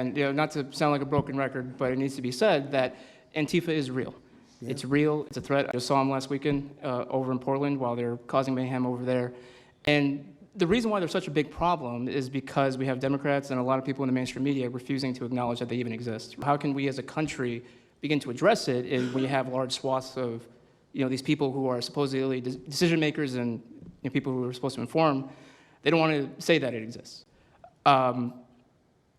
And not to sound like a broken record, but it needs to be said that Antifa is real. Yeah. It's real. It's a threat. I just saw them last weekend over in Portland while they're causing mayhem over there. And the reason why they're such a big problem is because we have Democrats and a lot of people in the mainstream media refusing to acknowledge that they even exist. How can we as a country begin to address it when you have large swaths of these people who are supposedly decision makers and people who are supposed to inform? They don't want to say that it exists.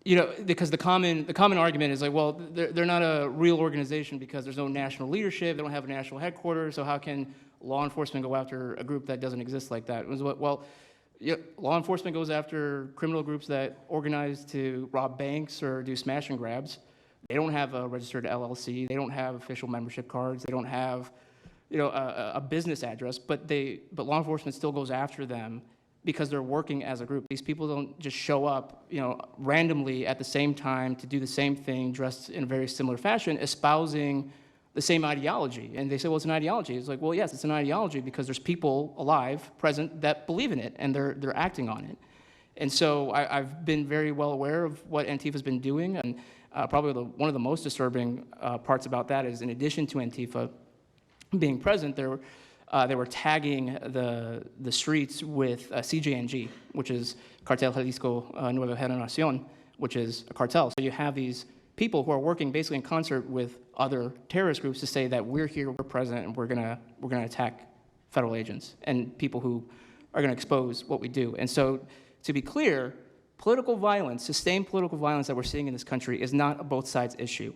Because the common argument is like, well, they're not a real organization because there's no national leadership, they don't have a national headquarters, so how can law enforcement go after a group that doesn't exist like that? Well, law enforcement goes after criminal groups that organize to rob banks or do smash and grabs. They don't have a registered LLC, they don't have official membership cards, they don't have a business address, but law enforcement still goes after them because they're working as a group. These people don't just show up, randomly at the same time to do the same thing, dressed in a very similar fashion, espousing the same ideology. And they say, well, it's an ideology. It's like, well, yes, it's an ideology because there's people alive, present, that believe in it, and they're acting on it. And so I've been very well aware of what Antifa's been doing, and probably one of the most disturbing parts about that is, in addition to Antifa being present, they were tagging the streets with CJNG, which is Cartel Jalisco Nueva Generación, which is a cartel. So you have these people who are working basically in concert with other terrorist groups to say that we're here, we're present, and we're gonna attack federal agents and people who are gonna expose what we do. And so, to be clear, political violence, sustained political violence that we're seeing in this country is not a both sides issue.